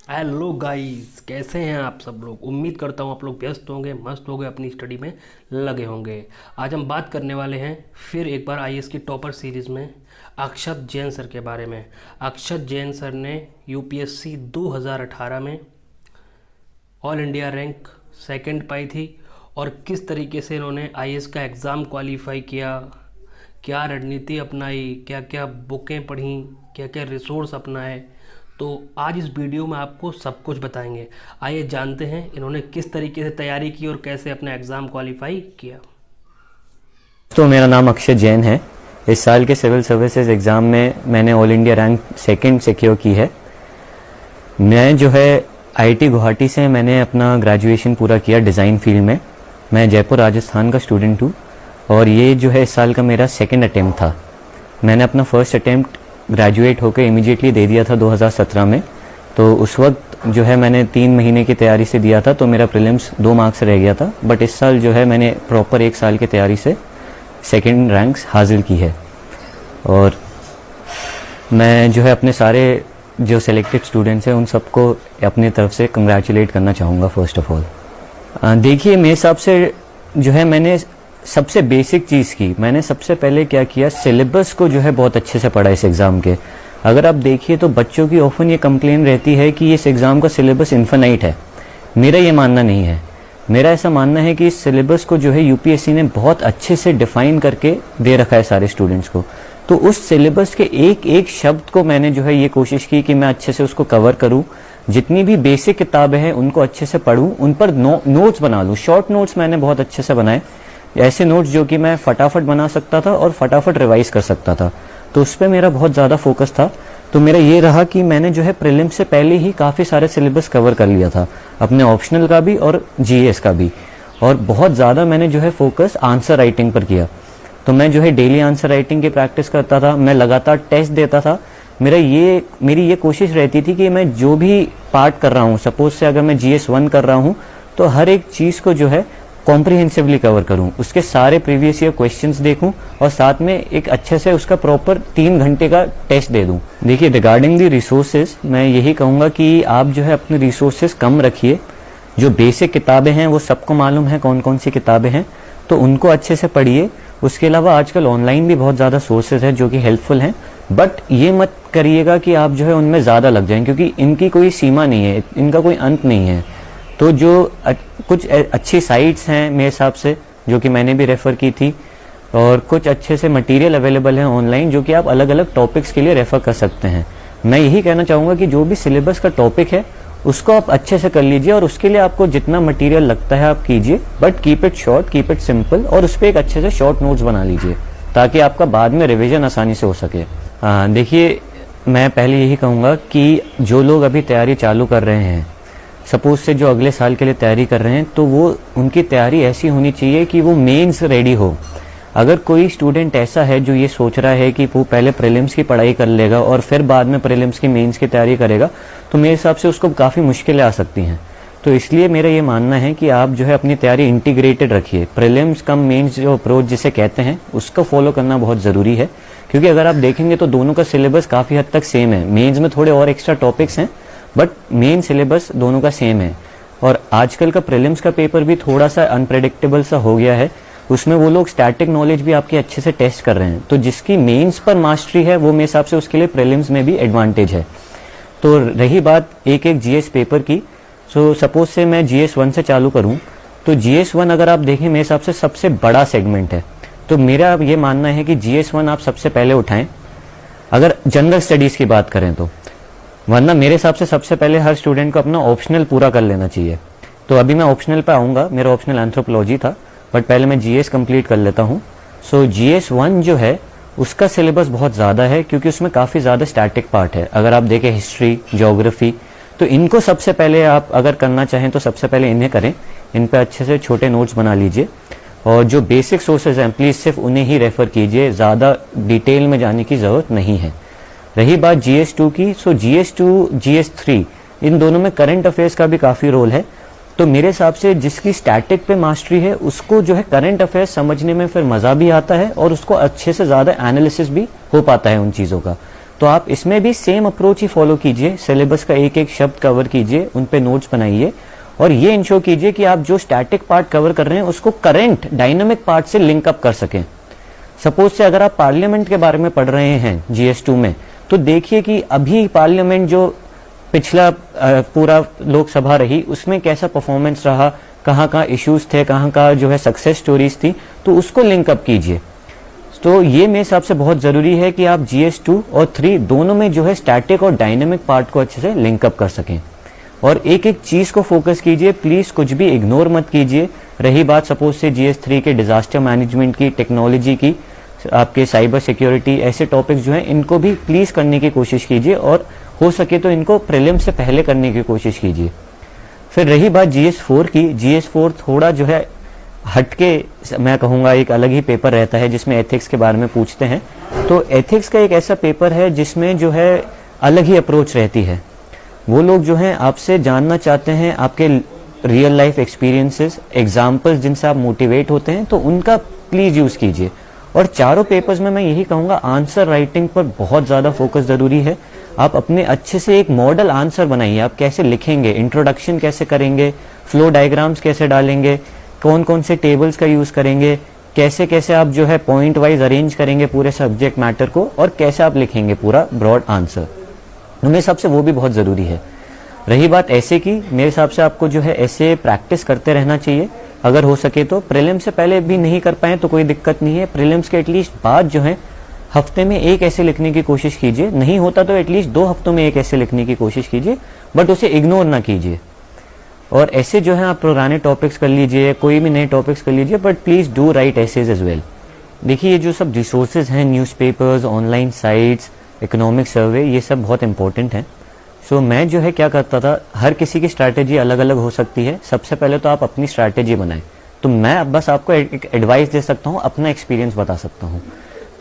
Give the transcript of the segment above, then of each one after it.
Hello guys, कैसे हैं आप सब लोग। उम्मीद करता हूँ आप लोग व्यस्त होंगे, मस्त होंगे, अपनी स्टडी में लगे होंगे। आज हम बात करने वाले हैं फिर एक बार आईएएस की टॉपर सीरीज़ में अक्षत जैन सर के बारे में। अक्षत जैन सर ने यूपीएससी 2018 में ऑल इंडिया रैंक सेकंड पाई थी। और किस तरीके से इन्होंने आईएएस का एग्ज़ाम क्वालिफाई किया, क्या रणनीति अपनाई, क्या क्या बुकें पढ़ी, क्या क्या रिसोर्स अपनाए, तो आज इस वीडियो में आपको सब कुछ बताएंगे। आइए जानते हैं इन्होंने किस तरीके से तैयारी की और कैसे अपना एग्ज़ाम क्वालिफाई किया। तो मेरा नाम अक्षत जैन है। इस साल के सिविल सर्विसेज एग्ज़ाम में मैंने all India rank second secure की है। मैं जो है आईआईटी गुवाहाटी से मैंने अपना ग्रेजुएशन पूरा किया डिज़ाइन फील्ड में। मैं जयपुर राजस्थान का स्टूडेंट हूँ और ये जो है इस साल का मेरा सेकंड अटेम्प्ट था। मैंने अपना फर्स्ट अटेम्प्ट ग्रेजुएट होकर इमीडिएटली दे दिया था 2017 में। तो उस वक्त जो है मैंने 3 महीने की तैयारी से दिया था, तो मेरा प्रीलिम्स 2 मार्क्स रह गया था। बट इस साल जो है मैंने प्रॉपर 1 साल की तैयारी से सेकंड रैंक्स हासिल की है। और मैं जो है अपने सारे जो सेलेक्टेड स्टूडेंट्स हैं उन सबको अपनी तरफ से कंग्रेचुलेट करना चाहूँगा। फर्स्ट ऑफ ऑल देखिए, मेरे हिसाब से जो है मैंने सबसे बेसिक चीज़ की, मैंने सबसे पहले क्या किया, सिलेबस को जो है बहुत अच्छे से पढ़ा इस एग्ज़ाम के। अगर आप देखिए तो बच्चों की ऑफन ये कंप्लेन रहती है कि इस एग्ज़ाम का सिलेबस इन्फिनाइट है। मेरा ये मानना नहीं है। मेरा ऐसा मानना है कि इस सिलेबस को जो है यूपीएससी ने बहुत अच्छे से डिफाइन करके दे रखा है सारे स्टूडेंट्स को। तो उस सिलेबस के एक एक शब्द को मैंने जो है ये कोशिश की कि मैं अच्छे से उसको कवर करूँ। जितनी भी बेसिक किताबें हैं उनको अच्छे से पढूं, उन पर नोट्स बना लूँ। शॉर्ट नोट्स मैंने बहुत अच्छे से बनाए, ऐसे नोट्स जो कि मैं फटाफट बना सकता था और फटाफट रिवाइज कर सकता था। तो उस पर मेरा बहुत ज़्यादा फोकस था। तो मेरा ये रहा कि मैंने जो है प्रीलिम से पहले ही काफ़ी सारे सिलेबस कवर कर लिया था, अपने ऑप्शनल का भी और जीएस का भी। और बहुत ज़्यादा मैंने जो है फोकस आंसर राइटिंग पर किया। तो मैं जो है डेली आंसर राइटिंग की प्रैक्टिस करता था, मैं लगातार टेस्ट देता था। मेरी ये कोशिश रहती थी कि मैं जो भी पार्ट कर रहा हूँ, सपोज से अगर मैं जीएस 1 कर रहा हूँ तो हर एक चीज़ को जो है कॉम्प्रिहेंसिवली कवर करूं, उसके सारे प्रीवियस ईयर क्वेश्चंस देखूं और साथ में एक अच्छे से उसका प्रॉपर 3 घंटे का टेस्ट दे दूं। देखिए, रिगार्डिंग दी रिसोर्सेज मैं यही कहूँगा कि आप जो है अपने रिसोर्सेज कम रखिए। जो बेसिक किताबें हैं वो सबको मालूम है कौन कौन सी किताबें हैं, तो उनको अच्छे से पढ़िए। उसके अलावा आजकल ऑनलाइन भी बहुत ज़्यादा सोर्सेज है जो कि हेल्पफुल हैं। बट ये मत करिएगा कि आप जो है उनमें ज़्यादा लग जाएं, क्योंकि इनकी कोई सीमा नहीं है, इनका कोई अंत नहीं है। तो जो कुछ अच्छी साइट्स हैं मेरे हिसाब से जो कि मैंने भी रेफ़र की थी, और कुछ अच्छे से मटेरियल अवेलेबल हैं ऑनलाइन जो कि आप अलग अलग टॉपिक्स के लिए रेफ़र कर सकते हैं। मैं यही कहना चाहूँगा कि जो भी सिलेबस का टॉपिक है उसको आप अच्छे से कर लीजिए, और उसके लिए आपको जितना मटेरियल लगता है आप कीजिए, but keep it short, keep it simple, और उस पर एक अच्छे से शॉर्ट नोट्स बना लीजिए ताकि आपका बाद में रिविजन आसानी से हो सके। देखिए, मैं पहले यही कहूँगा कि जो लोग अभी तैयारी चालू कर रहे हैं, सपोज से जो अगले साल के लिए तैयारी कर रहे हैं, तो वो उनकी तैयारी ऐसी होनी चाहिए कि वो मेंस रेडी हो। अगर कोई स्टूडेंट ऐसा है जो ये सोच रहा है कि वो पहले प्रीलिम्स की पढ़ाई कर लेगा और फिर बाद में प्रीलिम्स की मेंस की तैयारी करेगा, तो मेरे हिसाब से उसको काफ़ी मुश्किलें आ सकती हैं। तो इसलिए मेरा ये मानना है कि आप जो है अपनी तैयारी इंटीग्रेटेड रखिए। प्रीलिम्स कम मेंस जो अप्रोच जिसे कहते हैं उसको फॉलो करना बहुत ज़रूरी है, क्योंकि अगर आप देखेंगे तो दोनों का सिलेबस काफ़ी हद तक सेम है। मेंस में थोड़े और एक्स्ट्रा टॉपिक्स हैं बट मेन सिलेबस दोनों का सेम है। और आजकल का प्रीलिम्स का पेपर भी थोड़ा सा अनप्रेडिक्टेबल सा हो गया है। उसमें वो लोग स्टैटिक नॉलेज भी आपकी अच्छे से टेस्ट कर रहे हैं, तो जिसकी मेंस पर मास्टरी है वो मेरे हिसाब से उसके लिए प्रीलिम्स में भी एडवांटेज है। तो रही बात एक एक जीएस पेपर की, सो सपोज से मैं जीएस 1 से चालू करूं, तो जीएस 1 अगर आप देखें मेरे हिसाब से सबसे बड़ा सेगमेंट है। तो मेरा ये मानना है कि जीएस 1 आप सबसे पहले उठाएं अगर जनरल स्टडीज़ की बात करें तो, वरना मेरे हिसाब से सबसे पहले हर स्टूडेंट को अपना ऑप्शनल पूरा कर लेना चाहिए। तो अभी मैं ऑप्शनल पे आऊँगा, मेरा ऑप्शनल एंथ्रोपोलॉजी था, बट पहले मैं जीएस कंप्लीट कर लेता हूँ। सो जीएस 1 जो है उसका सिलेबस बहुत ज़्यादा है, क्योंकि उसमें काफ़ी ज़्यादा स्टैटिक पार्ट है। अगर आप देखें हिस्ट्री, ज्योग्राफी, तो इनको सबसे पहले आप अगर करना चाहें तो सबसे पहले इन्हें करें। इन पर अच्छे से छोटे नोट्स बना लीजिए, और जो बेसिक सोर्सेज हैं प्लीज़ सिर्फ उन्हें ही रेफ़र कीजिए, ज़्यादा डिटेल में जाने की ज़रूरत नहीं है। रही बात जीएस 2 की, सो जीएस 2, जीएस 3 इन दोनों में करंट अफेयर्स का भी काफ़ी रोल है। तो मेरे हिसाब से जिसकी स्टैटिक पे मास्टरी है उसको जो है करंट अफेयर्स समझने में फिर मज़ा भी आता है और उसको अच्छे से ज़्यादा एनालिसिस भी हो पाता है उन चीज़ों का। तो आप इसमें भी सेम अप्रोच ही फॉलो कीजिए, सिलेबस का एक एक शब्द कवर कीजिए, उन पे नोट्स बनाइए और ये इंश्योर कीजिए कि आप जो स्टैटिक पार्ट कवर कर रहे हैं उसको करंट डायनामिक पार्ट से लिंक अप कर सकें। सपोज से अगर आप पार्लियामेंट के बारे में पढ़ रहे हैं GS2 में, तो देखिए कि अभी पार्लियामेंट जो पिछला पूरा लोकसभा रही उसमें कैसा परफॉर्मेंस रहा, कहाँ कहाँ इश्यूज थे, कहाँ कहाँ जो है सक्सेस स्टोरीज थी, तो उसको लिंक अप कीजिए। तो ये मेरे हिसाब से बहुत जरूरी है कि आप GS2 और 3 दोनों में जो है स्टैटिक और डायनेमिक पार्ट को अच्छे से लिंक अप कर सकें और एक एक चीज को फोकस कीजिए, प्लीज कुछ भी इग्नोर मत कीजिए। रही बात सपोज से GS3 के डिजास्टर मैनेजमेंट की, टेक्नोलॉजी की, आपके साइबर सिक्योरिटी, ऐसे टॉपिक्स जो हैं इनको भी प्लीज करने की कोशिश कीजिए और हो सके तो इनको प्रीलिम से पहले करने की कोशिश कीजिए। फिर रही बात GS4 की, GS4 थोड़ा जो है हटके, मैं कहूँगा एक अलग ही पेपर रहता है जिसमें एथिक्स के बारे में पूछते हैं। तो एथिक्स का एक ऐसा पेपर है जिसमें जो है अलग ही अप्रोच रहती है। वो लोग जो हैं आपसे जानना चाहते हैं आपके रियल लाइफ एक्सपीरियंसेस, एग्जाम्पल्स जिनसे आप मोटिवेट होते हैं, तो उनका प्लीज यूज कीजिए। और चारों पेपर्स में मैं यही कहूँगा आंसर राइटिंग पर बहुत ज़्यादा फोकस ज़रूरी है। आप अपने अच्छे से एक मॉडल आंसर बनाइए, आप कैसे लिखेंगे, इंट्रोडक्शन कैसे करेंगे, फ्लो डायग्राम्स कैसे डालेंगे, कौन कौन से टेबल्स का यूज़ करेंगे, कैसे कैसे आप जो है पॉइंट वाइज अरेंज करेंगे पूरे सब्जेक्ट मैटर को और कैसे आप लिखेंगे पूरा ब्रॉड आंसर। मेरे हिसाब से वो भी बहुत ज़रूरी है। रही बात ऐसे की, मेरे हिसाब से आपको जो है ऐसे प्रैक्टिस करते रहना चाहिए। अगर हो सके तो प्रीलिम से पहले भी नहीं कर पाए तो कोई दिक्कत नहीं है, प्रीलिम्स के एटलीस्ट बाद जो है हफ्ते में एक ऐसे लिखने की कोशिश कीजिए, नहीं होता तो एटलीस्ट 2 हफ्तों में एक ऐसे लिखने की कोशिश कीजिए, बट उसे इग्नोर ना कीजिए। और ऐसे जो है आप पुराने टॉपिक्स कर लीजिए, कोई भी नए टॉपिक्स कर लीजिए, but please do write essays as well. देखिए ये जो सब रिसोर्सेज हैं, newspapers, online sites, economic survey, ये सब बहुत इंपॉर्टेंट हैं। सो मैं जो है क्या करता था, हर किसी की स्ट्रैटेजी अलग अलग हो सकती है, सबसे पहले तो आप अपनी स्ट्रैटेजी बनाएं। तो मैं बस आपको एक एडवाइस दे सकता हूँ, अपना एक्सपीरियंस बता सकता हूँ।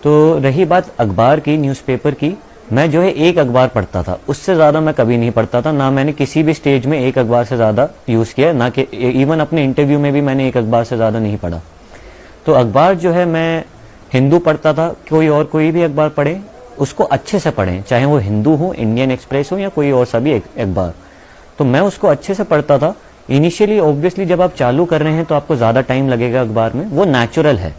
तो रही बात अखबार की, न्यूज़पेपर की, मैं जो है एक अखबार पढ़ता था, उससे ज़्यादा मैं कभी नहीं पढ़ता था। ना मैंने किसी भी स्टेज में एक अखबार से ज़्यादा यूज़ किया, ना कि इवन अपने इंटरव्यू में भी मैंने एक अखबार से ज़्यादा नहीं पढ़ा। तो अखबार जो है मैं हिंदू पढ़ता था, कोई भी अखबार पढ़े उसको अच्छे से पढ़ें, चाहे वो हिंदू हो, इंडियन एक्सप्रेस हो या कोई और सा भी अखबार। तो मैं उसको अच्छे से पढ़ता था। इनिशियली ऑब्वियसली जब आप चालू कर रहे हैं तो आपको ज़्यादा टाइम लगेगा अखबार में, वो नेचुरल है।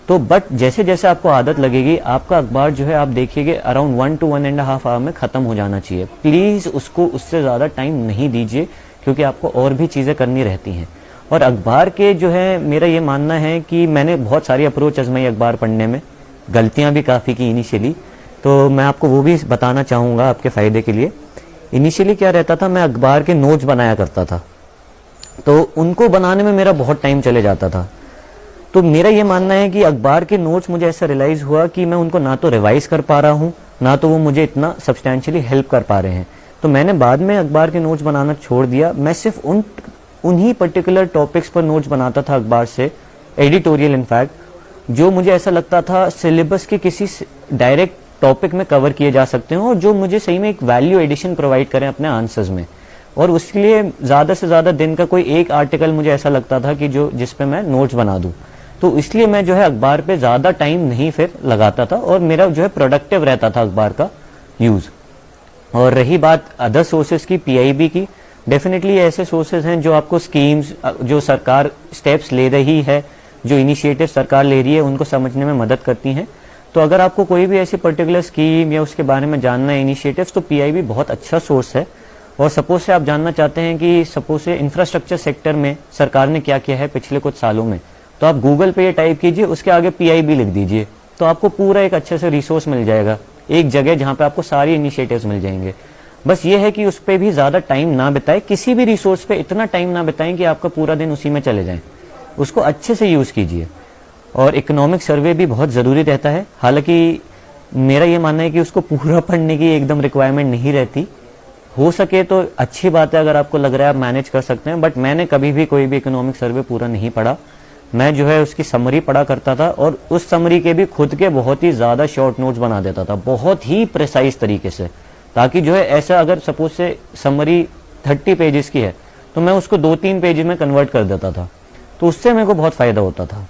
तो बट जैसे जैसे आपको आदत लगेगी, आपका अखबार जो है आप देखिएगा अराउंड 1 to 1.5 आवर में ख़त्म हो जाना चाहिए। प्लीज़ उसको उससे ज़्यादा टाइम नहीं दीजिए, क्योंकि आपको और भी चीज़ें करनी रहती हैं। और अखबार के जो है मेरा ये मानना है कि मैंने बहुत सारी अप्रोच आजमाई अखबार पढ़ने में, गलतियाँ भी काफ़ी की इनिशियली, तो मैं आपको वो भी बताना चाहूँगा आपके फ़ायदे के लिए। इनिशियली क्या रहता था, मैं अखबार के नोट्स बनाया करता था, तो उनको बनाने में मेरा बहुत टाइम चले जाता था। तो मेरा ये मानना है कि अखबार के नोट्स मुझे ऐसा रियलाइज़ हुआ कि मैं उनको ना तो रिवाइज कर पा रहा हूँ, ना तो वो मुझे इतना सब्सटैंशियली हेल्प कर पा रहे हैं। तो मैंने बाद में अखबार के नोट्स बनाना छोड़ दिया। मैं सिर्फ उन्हीं पर्टिकुलर टॉपिक्स पर नोट्स बनाता था अखबार से, एडिटोरियल इनफैक्ट, जो मुझे ऐसा लगता था सिलेबस के किसी डायरेक्ट टॉपिक में कवर किए जा सकते हैं और जो मुझे सही में एक वैल्यू एडिशन प्रोवाइड करें अपने आंसर्स में। और उसके लिए ज़्यादा से ज़्यादा दिन का कोई एक आर्टिकल मुझे ऐसा लगता था कि जिस पे मैं नोट्स बना दूं। तो इसलिए मैं जो है अखबार पे ज़्यादा टाइम नहीं फिर लगाता था और मेरा जो है प्रोडक्टिव रहता था अखबार का यूज़। और रही बात अदर सोर्सेज की, PIB की, डेफिनेटली ऐसे सोर्सेज हैं जो आपको स्कीम्स, जो सरकार स्टेप्स ले रही है, जो इनिशिएटिव सरकार ले रही है, उनको समझने में मदद करती हैं। तो अगर आपको कोई भी ऐसी पर्टिकुलर स्कीम या उसके बारे में जानना है, इनिशिएटिव्स, तो PIB बहुत अच्छा सोर्स है। और सपोज से आप जानना चाहते हैं कि सपोज से इंफ्रास्ट्रक्चर सेक्टर में सरकार ने क्या किया है पिछले कुछ सालों में, तो आप गूगल पे ये टाइप कीजिए, उसके आगे PIB लिख दीजिए, तो आपको पूरा एक अच्छे से रिसोर्स मिल जाएगा, एक जगह जहाँ पे आपको सारी इनिशिएटिव्स मिल जाएंगे। बस ये है कि उस पर भी ज़्यादा टाइम ना बिताएं, किसी भी रिसोर्स पे इतना टाइम ना बिताएं कि आपका पूरा दिन उसी में चले जाए। उसको अच्छे से यूज़ कीजिए। और इकोनॉमिक सर्वे भी बहुत ज़रूरी रहता है, हालांकि मेरा ये मानना है कि उसको पूरा पढ़ने की एकदम रिक्वायरमेंट नहीं रहती। हो सके तो अच्छी बात है, अगर आपको लग रहा है आप मैनेज कर सकते हैं, बट मैंने कभी भी कोई भी इकोनॉमिक सर्वे पूरा नहीं पढ़ा। मैं जो है उसकी समरी पढ़ा करता था और उस समरी के भी खुद के बहुत ही ज़्यादा शॉर्ट नोट्स बना देता था, बहुत ही प्रिसाइज तरीके से, ताकि जो है ऐसा अगर सपोज से समरी 30 पेजेस की है तो मैं उसको 2-3 पेज में कन्वर्ट कर देता था, तो उससे मेरे को बहुत फ़ायदा होता था।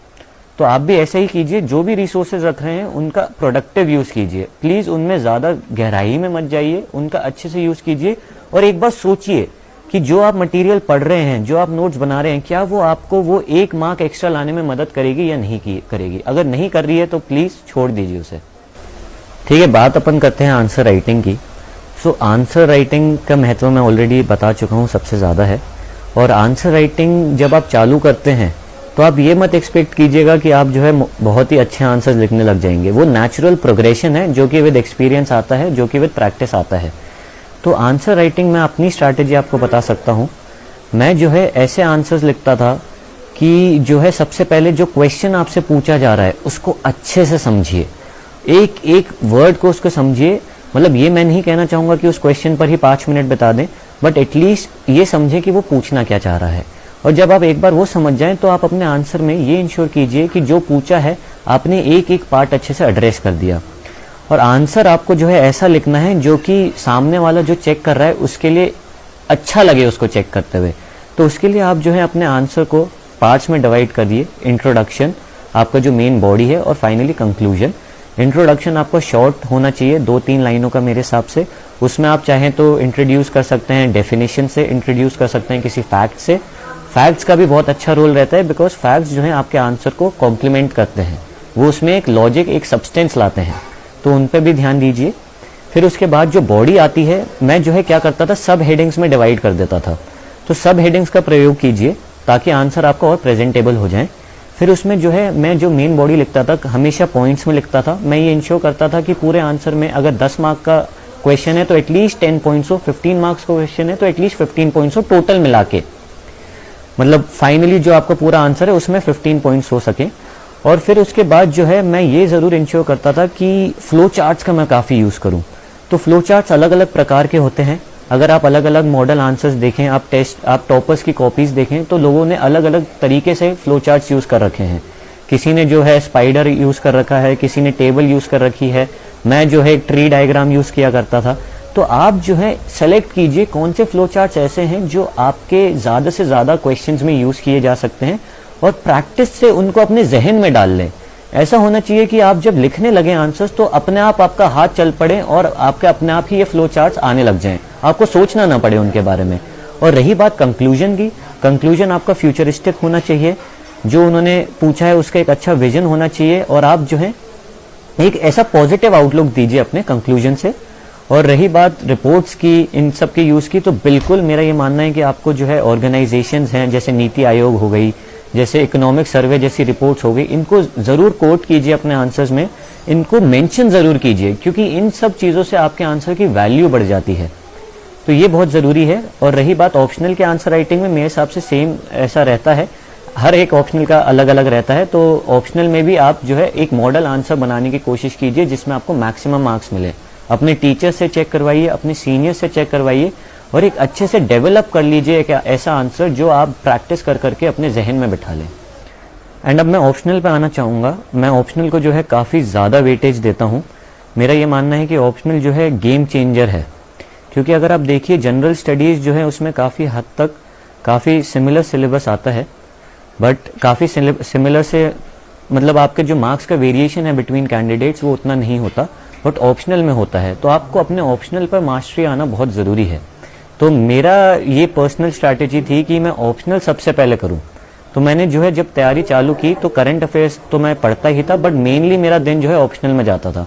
तो आप भी ऐसे ही कीजिए, जो भी रिसोर्सेज रख रहे हैं उनका प्रोडक्टिव यूज कीजिए, प्लीज उनमें ज्यादा गहराई में मत जाइए, उनका अच्छे से यूज कीजिए। और एक बार सोचिए कि जो आप मटेरियल पढ़ रहे हैं, जो आप नोट्स बना रहे हैं, क्या वो आपको वो 1 मार्क एक्स्ट्रा लाने में मदद करेगी या नहीं करेगी। अगर नहीं कर रही है तो प्लीज छोड़ दीजिए उसे। ठीक है, बात अपन करते हैं आंसर राइटिंग की। सो आंसर राइटिंग का महत्व मैं ऑलरेडी बता चुका हूँ, सबसे ज़्यादा है। और आंसर राइटिंग जब आप चालू करते हैं तो आप ये मत एक्सपेक्ट कीजिएगा कि आप जो है बहुत ही अच्छे आंसर्स लिखने लग जाएंगे। वो नेचुरल प्रोग्रेशन है जो कि विद एक्सपीरियंस आता है, जो कि विद प्रैक्टिस आता है। तो आंसर राइटिंग में अपनी स्ट्रैटेजी आपको बता सकता हूँ। मैं जो है ऐसे आंसर्स लिखता था कि जो है सबसे पहले जो क्वेश्चन आपसे पूछा जा रहा है उसको अच्छे से समझिए, एक एक वर्ड को उसको समझिए। मतलब ये मैं नहीं कहना चाहूँगा कि उस क्वेश्चन पर ही 5 मिनट बिता दें, बट एटलीस्ट ये समझें कि वो पूछना क्या चाह रहा है। और जब आप एक बार वो समझ जाएं तो आप अपने आंसर में ये इंश्योर कीजिए कि जो पूछा है आपने एक एक पार्ट अच्छे से एड्रेस कर दिया। और आंसर आपको जो है ऐसा लिखना है जो कि सामने वाला जो चेक कर रहा है उसके लिए अच्छा लगे उसको चेक करते हुए। तो उसके लिए आप जो है अपने आंसर को पार्ट्स में डिवाइड करिए। इंट्रोडक्शन आपका जो मेन बॉडी है, और फाइनली कंक्लूजन। इंट्रोडक्शन आपका शॉर्ट होना चाहिए, 2-3 लाइनों का मेरे हिसाब से। उसमें आप चाहें तो इंट्रोड्यूस कर सकते हैं डेफिनेशन से, इंट्रोड्यूस कर सकते हैं किसी फैक्ट से। फैक्ट्स का भी बहुत अच्छा रोल रहता है, बिकॉज फैक्ट्स जो है आपके आंसर को कॉम्प्लीमेंट करते हैं, वो उसमें एक लॉजिक, एक सब्सटेंस लाते हैं, तो उन पर भी ध्यान दीजिए। फिर उसके बाद जो बॉडी आती है, मैं जो है क्या करता था, सब हेडिंग्स में डिवाइड कर देता था। तो सब हेडिंग्स का प्रयोग कीजिए ताकि आंसर आपका और प्रेजेंटेबल हो जाए। फिर उसमें जो है मैं जो मेन बॉडी लिखता था हमेशा पॉइंट्स में लिखता था। मैं ये इंश्योर करता था कि पूरे आंसर में अगर 10 मार्क का क्वेश्चन है तो एटलीस्ट 10 पॉइंट्स हो, 15 मार्क्स का क्वेश्चन है तो एटलीस्ट 15 पॉइंट्स हो टोटल मिला के। मतलब फाइनली जो आपका पूरा आंसर है उसमें 15 पॉइंट्स हो सके। और फिर उसके बाद जो है मैं ये ज़रूर इंश्योर करता था कि फ्लो चार्ट्स का मैं काफ़ी यूज़ करूँ। तो फ्लो चार्ट्स अलग अलग प्रकार के होते हैं। अगर आप अलग अलग मॉडल आंसर्स देखें, आप टॉपर्स की कॉपीज़ देखें, तो लोगों ने अलग अलग तरीके से फ्लो चार्ट्स यूज़ कर रखे हैं। किसी ने जो है स्पाइडर यूज़ कर रखा है, किसी ने टेबल यूज़ कर रखी है। मैं जो है एक ट्री डायग्राम यूज़ किया करता था। तो आप जो है सेलेक्ट कीजिए कौन से फ्लो चार्ट्स ऐसे हैं जो आपके ज़्यादा से ज़्यादा क्वेश्चंस में यूज़ किए जा सकते हैं, और प्रैक्टिस से उनको अपने जहन में डाल लें। ऐसा होना चाहिए कि आप जब लिखने लगे आंसर्स तो अपने आप आपका हाथ चल पड़े और आपके अपने आप ही ये फ्लो चार्ट्स आने लग जाएं, आपको सोचना ना पड़े उनके बारे में। और रही बात कंक्लूजन की, कंक्लूजन आपका फ्यूचरिस्टिक होना चाहिए। जो उन्होंने पूछा है उसका एक अच्छा विजन होना चाहिए, और आप जो है एक ऐसा पॉजिटिव आउटलुक दीजिए अपने कंक्लूजन से। और रही बात रिपोर्ट्स की, इन सब के यूज़ की, तो बिल्कुल मेरा ये मानना है कि आपको जो है ऑर्गेनाइजेशंस हैं, जैसे नीति आयोग हो गई, जैसे इकोनॉमिक सर्वे जैसी रिपोर्ट्स हो गई, इनको ज़रूर कोट कीजिए अपने आंसर्स में, इनको मेंशन ज़रूर कीजिए, क्योंकि इन सब चीज़ों से आपके आंसर की वैल्यू बढ़ जाती है। तो ये बहुत ज़रूरी है। और रही बात ऑप्शनल के आंसर राइटिंग में, मेरे हिसाब से सेम ऐसा रहता है, हर एक ऑप्शनल का अलग अलग रहता है। तो ऑप्शनल में भी आप जो है एक मॉडल आंसर बनाने की कोशिश कीजिए जिसमें आपको मैक्सिमम मार्क्स मिले। अपने टीचर से चेक करवाइए, अपने सीनियर से चेक करवाइए, और एक अच्छे से डेवलप कर लीजिए एक ऐसा आंसर जो आप प्रैक्टिस कर करके अपने जहन में बिठा लें। एंड अब मैं ऑप्शनल पे आना चाहूँगा। मैं ऑप्शनल को जो है काफ़ी ज़्यादा वेटेज देता हूँ। मेरा ये मानना है कि ऑप्शनल जो है गेम चेंजर है, क्योंकि अगर आप देखिए जनरल स्टडीज़ जो है उसमें काफ़ी हद तक काफ़ी सिमिलर सिलेबस आता है, बट काफ़ी सिमिलर से मतलब आपके जो मार्क्स का वेरिएशन है बिटवीन कैंडिडेट्स वो उतना नहीं होता, बट ऑप्शनल में होता है। तो आपको अपने ऑप्शनल पर मास्टरी आना बहुत ज़रूरी है। तो मेरा ये पर्सनल स्ट्रैटेजी थी कि मैं ऑप्शनल सबसे पहले करूं। तो मैंने जो है जब तैयारी चालू की तो करंट अफेयर्स तो मैं पढ़ता ही था, बट मेनली मेरा दिन जो है ऑप्शनल में जाता था।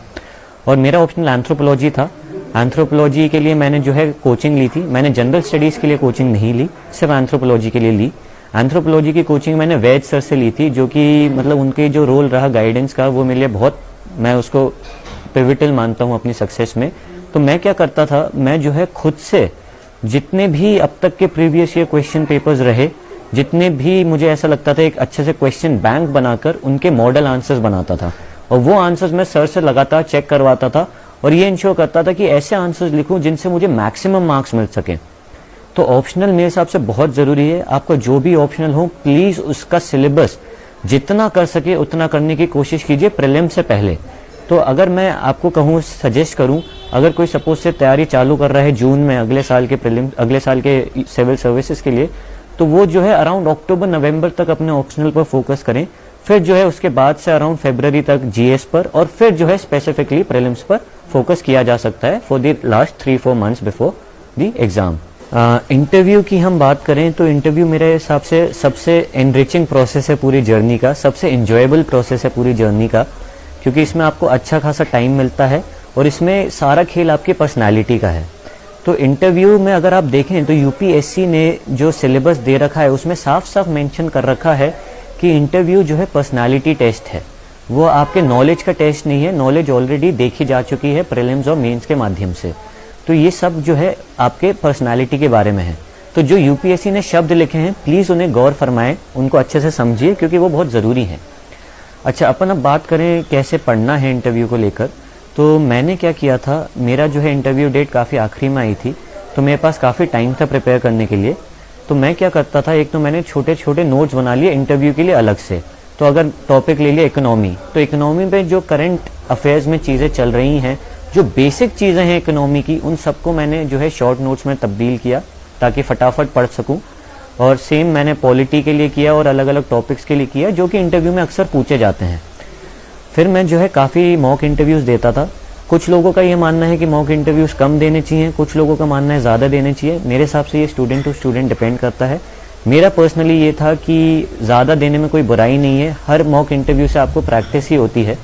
और मेरा ऑप्शनल एंथ्रोपोलॉजी था। एंथ्रोपोलॉजी के लिए मैंने जो है कोचिंग ली थी। मैंने जनरल स्टडीज़ के लिए कोचिंग नहीं ली, सिर्फ एंथ्रोपोलॉजी के लिए ली। एंथ्रोपोलॉजी की कोचिंग मैंने वैद सर से ली थी, जो कि मतलब उनके जो रोल रहा गाइडेंस का वो मेरे लिए बहुत, मैं उसको पिविटल मानता हूँ अपनी सक्सेस में। तो मैं क्या करता था, मैं जो है खुद से जितने भी अब तक के प्रीवियस ईयर क्वेश्चन पेपर्स रहे, जितने भी मुझे ऐसा लगता था एक अच्छे से क्वेश्चन बैंक बनाकर उनके मॉडल आंसर्स बनाता था, और वो आंसर्स मैं सर से लगातार चेक करवाता था, और ये इंश्योर करता था कि ऐसे आंसर्स लिखूं जिनसे मुझे मैक्सिमम मार्क्स मिल सकें। तो ऑप्शनल मेरे हिसाब से बहुत ज़रूरी है। आपका जो भी ऑप्शनल हो, प्लीज़ उसका सिलेबस जितना कर सके उतना करने की कोशिश कीजिए प्रीलिम से पहले। तो अगर मैं आपको कहूँ, सजेस्ट करूँ, अगर कोई सपोज से तैयारी चालू कर रहा है जून में अगले साल के सिविल सर्विसेज के लिए, तो वो जो है अराउंड अक्टूबर नवंबर तक अपने ऑप्शनल पर फोकस करें। फिर जो है उसके बाद से अराउंड फरवरी तक जीएस पर, और फिर जो है स्पेसिफिकली प्रीलिम्स पर फोकस किया जा सकता है for the last 3-4 months before the exam. Interview की हम बात करें तो इंटरव्यू मेरे हिसाब से सबसे एनरिचिंग प्रोसेस है पूरी जर्नी का, सबसे इंजॉयबल प्रोसेस है पूरी जर्नी का, क्योंकि इसमें आपको अच्छा खासा टाइम मिलता है और इसमें सारा खेल आपकी पर्सनालिटी का है। तो इंटरव्यू में अगर आप देखें तो यूपीएससी ने जो सिलेबस दे रखा है उसमें साफ साफ मेंशन कर रखा है कि इंटरव्यू जो है पर्सनालिटी टेस्ट है, वो आपके नॉलेज का टेस्ट नहीं है। नॉलेज ऑलरेडी देखी जा चुकी है प्रीलिम्स और मेंस के माध्यम से। तो ये सब जो है आपके पर्सनालिटी के बारे में है। तो जो यूपीएससी ने शब्द लिखे हैं प्लीज़ उन्हें गौर फरमाएं, उनको अच्छे से समझिए, क्योंकि वो बहुत ज़रूरी है। अच्छा, अपन अब बात करें कैसे पढ़ना है इंटरव्यू को लेकर। तो मैंने क्या किया था, मेरा जो है इंटरव्यू डेट काफ़ी आखिरी में आई थी, तो मेरे पास काफ़ी टाइम था प्रिपेयर करने के लिए। तो मैं क्या करता था, एक तो मैंने छोटे छोटे नोट्स बना लिए इंटरव्यू के लिए अलग से। तो अगर टॉपिक ले लिया इकोनॉमी, तो इकोनॉमी में जो करंट अफेयर्स में चीज़ें चल रही हैं, जो बेसिक चीज़ें हैं इकोनॉमी की, उन सबको मैंने जो है शॉर्ट नोट्स में तब्दील किया ताकि फटाफट पढ़ सकूं। और सेम मैंने पॉलिटी के लिए किया और अलग अलग टॉपिक्स के लिए किया जो कि इंटरव्यू में अक्सर पूछे जाते हैं। फिर मैं जो है काफ़ी मॉक इंटरव्यूज़ देता था। कुछ लोगों का ये मानना है कि मॉक इंटरव्यूज़ कम देने चाहिए, कुछ लोगों का मानना है ज़्यादा देने चाहिए। मेरे हिसाब से ये स्टूडेंट टू स्टूडेंट डिपेंड करता है। मेरा पर्सनली ये था कि ज़्यादा देने में कोई बुराई नहीं है, हर मॉक इंटरव्यू से आपको प्रैक्टिस ही होती है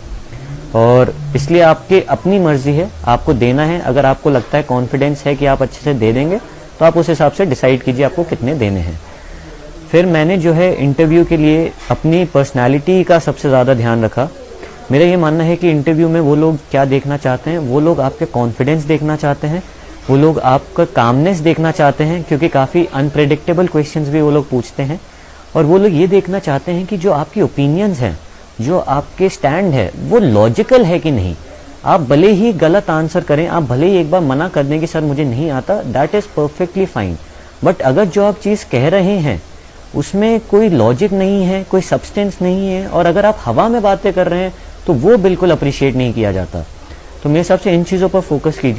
और इसलिए आपकी अपनी मर्जी है, आपको देना है। अगर आपको लगता है कॉन्फिडेंस है कि आप अच्छे से दे देंगे तो आप उस हिसाब से डिसाइड कीजिए आपको कितने देने हैं। फिर मैंने जो है इंटरव्यू के लिए अपनी पर्सनालिटी का सबसे ज़्यादा ध्यान रखा। मेरा ये मानना है कि इंटरव्यू में वो लोग क्या देखना चाहते हैं, वो लोग आपके कॉन्फिडेंस देखना चाहते हैं, वो लोग आपका कामनेस देखना चाहते हैं, क्योंकि काफ़ी अनप्रेडिक्टेबल क्वेश्चंस भी वो लोग पूछते हैं। और वो लोग ये देखना चाहते हैं कि जो आपकी ओपिनियंस हैं, जो आपके स्टैंड है, वो लॉजिकल है कि नहीं। आप भले ही गलत आंसर करें, आप भले ही एक बार मना कर दें कि सर मुझे नहीं आता, that is perfectly fine. But अगर जो आप चीज़ कह रहे हैं उसमें कोई लॉजिक नहीं है, कोई सब्सटेंस नहीं है, और अगर आप हवा में बातें कर रहे हैं तो वो बिल्कुल अप्रिशिएट नहीं किया जाता। तो मेरे हिसाब से इन चीज़ों पर फोकस कीजिए।